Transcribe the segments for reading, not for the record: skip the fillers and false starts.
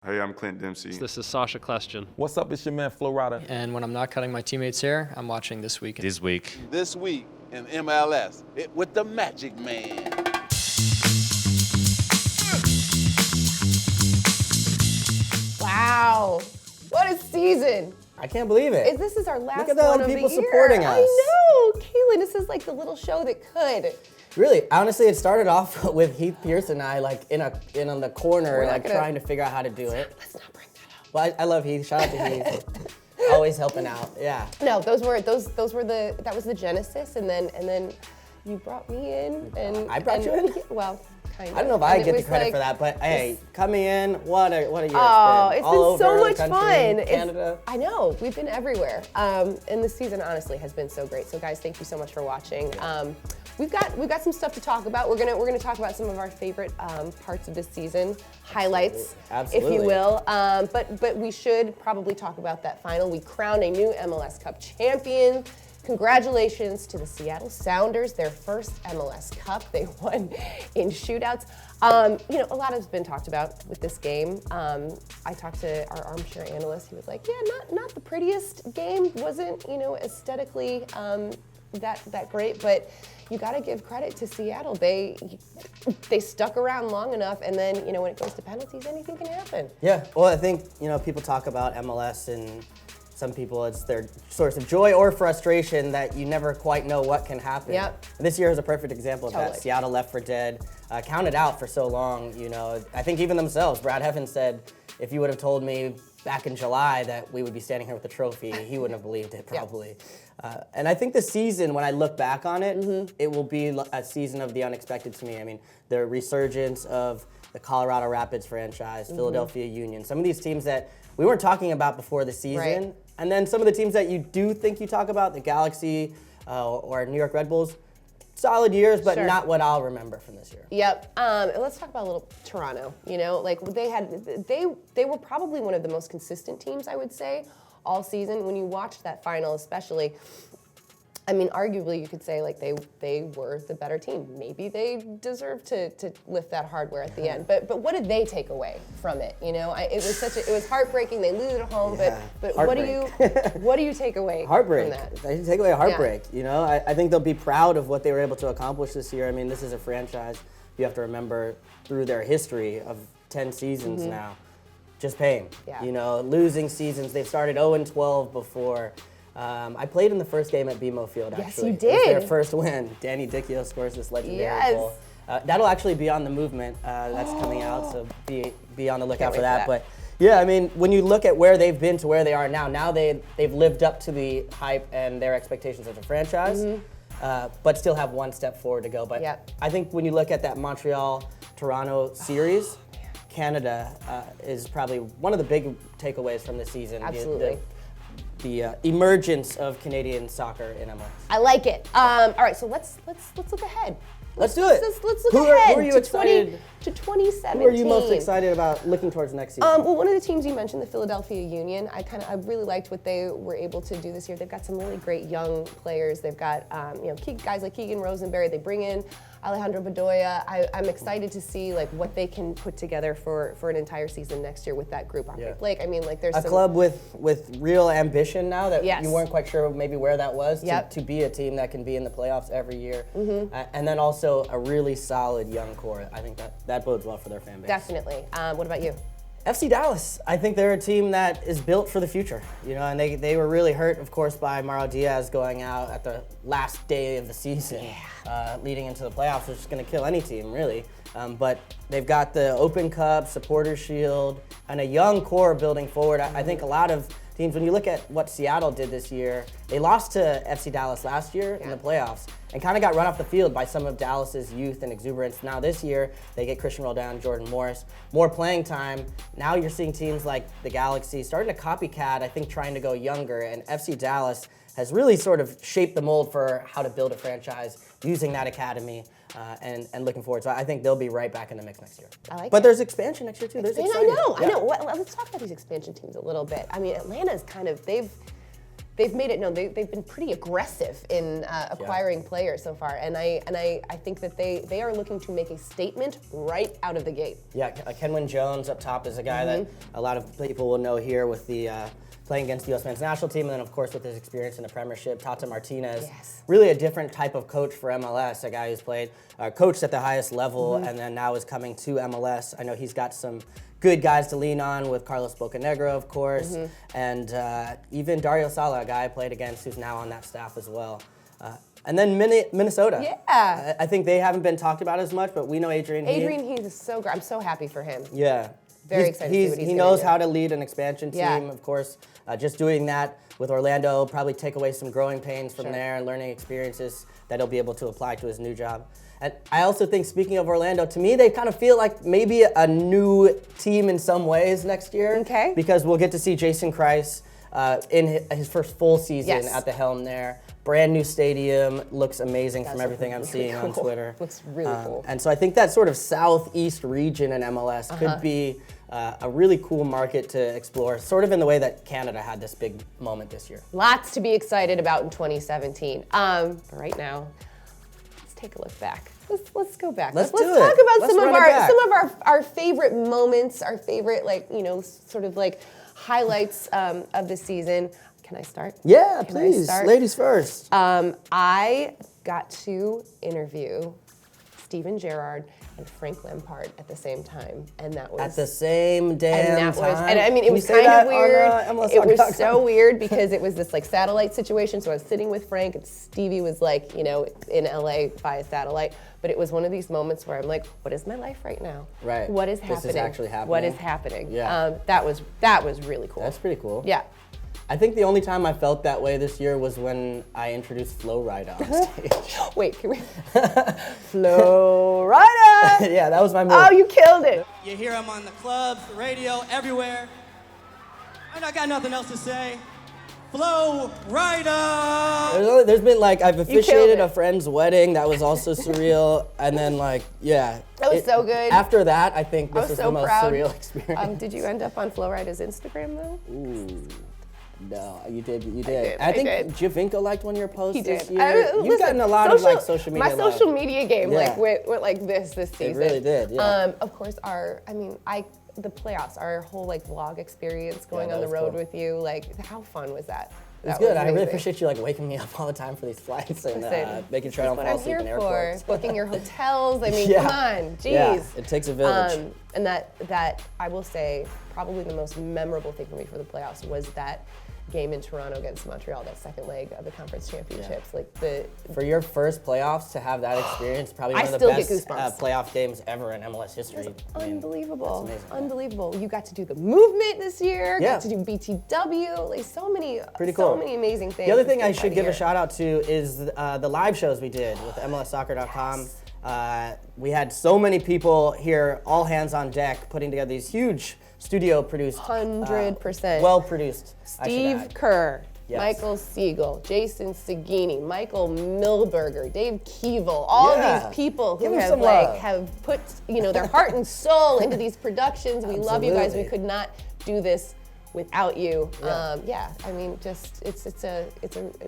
Hey, I'm Clint Dempsey. This is Sasha Klestion. What's up, it's your man Flo Rida. And when I'm not cutting my teammates' hair, I'm watching This Week. This week in MLS with the Magic Man. Wow, what a season. I can't believe it. This is our last Look at all one the of people the year. supporting us. I know, Calen, this is like the little show that could. Really, honestly, it started off with Heath Pierce and I like in on the corner, like trying to figure out how to do it. Let's not bring that up. Well, I love Heath. Shout out to Heath. Always helping out. Yeah. No, that was the genesis, and then you brought me in, and I brought you in? Well, kind of. I don't know if I And it get the was credit like for that, but hey, coming in, what a year it's been. Oh, it's All been so over much the country, fun. Canada. I know, we've been everywhere. And this season honestly has been so great. So guys, thank you so much for watching. We've got some stuff to talk about. We're gonna talk about some of our favorite parts of this season, highlights, Absolutely. if you will. But we should probably talk about that final. We crowned a new MLS Cup champion. Congratulations to the Seattle Sounders, their first MLS Cup. They won in shootouts. A lot has been talked about with this game. I talked to our armchair analyst. He was like, yeah, not the prettiest game. Wasn't, aesthetically that great, but you got to give credit to Seattle. They stuck around long enough, and then, when it goes to penalties, anything can happen. Yeah, well, I think, people talk about MLS and some people, it's their source of joy or frustration that you never quite know what can happen. Yep. This year is a perfect example of Totally. that. Seattle left for dead, counted out for so long, I think even themselves, Brad Evans said, if you would have told me back in July that we would be standing here with a trophy, he wouldn't have believed it probably. Yeah. And I think the season, when I look back on it, it will be a season of the unexpected to me. I mean, the resurgence of the Colorado Rapids franchise, Philadelphia Union, some of these teams that we weren't talking about before the season. Right. And then some of the teams that you do think you talk about, the Galaxy or New York Red Bulls, solid years, but Sure. not what I'll remember from this year. Yep. Let's talk about a little Toronto. They were probably one of the most consistent teams, I would say, all season. When you watched that final, especially, I mean, arguably you could say like they were the better team. Maybe they deserved to lift that hardware at the end. But what did they take away from it? It was heartbreaking. They lose it at home. Yeah. But what do you take away Heartbreak. from that? They take away a heartbreak. I think they'll be proud of what they were able to accomplish this year. I mean, this is a franchise you have to remember through their history of 10 seasons now. Just pain. Yeah. Losing seasons. They've started 0-12 before. I played in the first game at BMO Field, actually. Yes, you It was their did. first win. Danny Dicchio scores this legendary Yes. goal. That'll actually be on the movement that's coming out, so be on the lookout Can't for wait for that. that. But yeah, I mean, when you look at where they've been to where they are now they've lived up to the hype and their expectations as a franchise, but still have one step forward to go. But Yep. I think when you look at that Montreal-Toronto series, Canada is probably one of the big takeaways from the season. Absolutely. The emergence of Canadian soccer in MLS. I like it. All right, so let's look ahead. Let's do it. Let's look Who ahead are you to excited? to 2017. Who are you most excited about looking towards next season? Well, one of the teams you mentioned, the Philadelphia Union, I really liked what they were able to do this year. They've got some really great young players. They've got guys like Keegan Rosenberry. They bring in Alejandro Bedoya. I'm excited to see like what they can put together for an entire season next year with that group. Andre Blake. I mean, like there's a club with real ambition now that Yes. you weren't quite sure maybe where that was Yep. to be a team that can be in the playoffs every year. And then also a really solid young core. I think that bodes well for their fan base. Definitely. What about you? FC Dallas, I think they're a team that is built for the future, and they were really hurt, of course, by Mauro Diaz going out at the last day of the season, leading into the playoffs, which is going to kill any team, really. But they've got the Open Cup, Supporters Shield, and a young core building forward. I think a lot of teams, when you look at what Seattle did this year, they lost to FC Dallas last year in the playoffs and kind of got run off the field by some of Dallas's youth and exuberance. Now this year, they get Christian Roldan, Jordan Morris, more playing time. Now you're seeing teams like the Galaxy starting to copycat, I think trying to go younger, and FC Dallas has really sort of shaped the mold for how to build a franchise using that academy and looking forward. So I think they'll be right back in the mix next year. I like But it. there's expansion next year too. There's And exciting. I know. Yeah. Well, let's talk about these expansion teams a little bit. I mean, Atlanta's kind of they've they've made it known. They've been pretty aggressive in acquiring players so far, and I think that they are looking to make a statement right out of the gate. Yeah, Kenwin Jones up top is a guy that a lot of people will know here with the playing against the U.S. men's national team, and then of course with his experience in the Premiership. Tata Martinez, really a different type of coach for MLS, a guy who's played, coached at the highest level, and then now is coming to MLS. I know he's got some good guys to lean on with Carlos Bocanegra, of course, and even Dario Sala, a guy I played against who's now on that staff as well. And then Minnesota. Yeah. I think they haven't been talked about as much, but we know Adrian Heath. Adrian Heath is so great. I'm so happy for him. Yeah. Very excited to see what he's He gonna knows do. how to lead an expansion team, of course. Just doing that with Orlando, probably take away some growing pains from there and learning experiences that he'll be able to apply to his new job. And I also think, speaking of Orlando, to me, they kind of feel like maybe a new team in some ways next year. Okay. Because we'll get to see Jason Kreis in his first full season at the helm there. Brand new stadium, looks amazing from everything I'm seeing on Twitter. Looks really cool. And so I think that sort of southeast region in MLS could be a really cool market to explore, sort of in the way that Canada had this big moment this year. Lots to be excited about in 2017. But right now, let's take a look back. Let's go back. Let's do talk it. about Let's some run of it back. our favorite moments, our favorite sort of like highlights of the season. Can I start? Yeah, Can I please. start? Ladies first. I got to interview Steven Gerrard and Frank Lampard at the same time, and that was At the same damn time. and I mean, it Can was you say kind that of weird. on, MLS It was Soccer.com? so weird because it was this like satellite situation. So I was sitting with Frank, and Stevie was like, in LA via satellite. But it was one of these moments where I'm like, what is my life right now? Right. What is This happening? is actually happening. What is happening? Yeah. That was really cool. That's pretty cool. Yeah. I think the only time I felt that way this year was when I introduced Flo Rida on stage. Wait, can we? Flo Rida! Yeah, that was my move. Oh, you killed it. You hear him on the clubs, the radio, everywhere. And I got nothing else to say. Flo Rida! There's been I've killed officiated it. a friend's wedding that was also surreal, and then That was so good. After that, I think I this was was so the most proud. surreal experience. Did you end up on Flo Rida's Instagram though? Ooh, no, you did. I think did. Giovinco liked one of your posts He this did. year. You've gotten a lot of social media My love. social media game Yeah. went like this season. It really did, yeah. Of course, the playoffs, our whole vlog experience going that on the was road cool. with you, how fun was that? It's That good. was I really amazing. appreciate you waking me up all the time for these flights and Listen, making sure I don't What fall I'm asleep here in for, airports. booking your hotels. I mean, Yeah. come on, jeez. Yeah, it takes a village. And that I will say, probably the most memorable thing for me for the playoffs was that game in Toronto against Montreal, that second leg of the conference championships. For your first playoffs to have that experience, probably I one of the still get best goosebumps. playoff games ever in MLS history. I mean, Unbelievable. that's amazing. Unbelievable. You got to do the movement this year, Yeah. got to do BTW, so many Pretty so cool. many amazing things. The other thing I this should time give of a shout out to is the live shows we did with MLSsoccer.com. We had so many people here, all hands on deck, putting together these huge studio produced, 100%. well produced. Steve Kerr, Yes. Michael Siegel, Jason Sagini, Michael Milberger, Dave Keevel, all Yeah. these people who Give 'em have some love. have put their heart and soul into these productions. We love you guys. We Absolutely. could not do this without you. Yeah. I mean, just it's a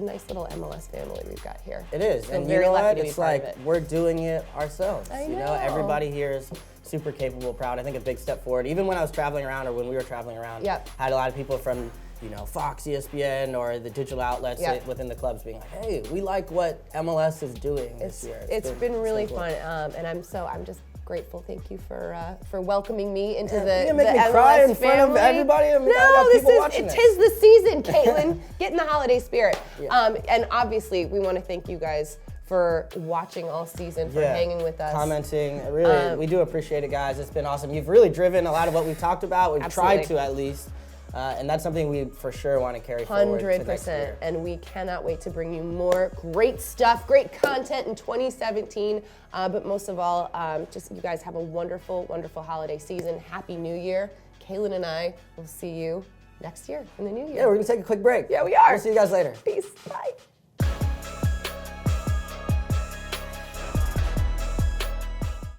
nice little MLS family we've got here. It is, So and very you know lucky what? to be It's part of like it. we're doing it ourselves. I You know, know. everybody here is super capable, proud. I think a big step forward. Even when I was traveling around, or when we were traveling around, Yep. had a lot of people from Fox, ESPN, or the digital outlets Yep. within the clubs being like, "Hey, we like what MLS is doing this year." It's been really so cool. fun, and I'm just grateful. Thank you for welcoming me into Yeah, the you're gonna make the me MLS cry in front of family. everybody? I mean, I no, got this people is watching it. this. Tis the season, Caitlin. Get in the holiday spirit. Yeah. And obviously, we want to thank you guys for watching all season, for hanging with us, commenting. Really, we do appreciate it, guys. It's been awesome. You've really driven a lot of what we've talked about. We've tried Absolutely. to, at least. And that's something we for sure want to carry forward to next 100%. year. And we cannot wait to bring you more great stuff, great content in 2017. But most of all, just you guys have a wonderful, wonderful holiday season. Happy New Year. Kaylin and I will see you next year in the new year. Yeah, we're gonna take a quick break. Yeah, we are. We'll see you guys later. Peace. Bye.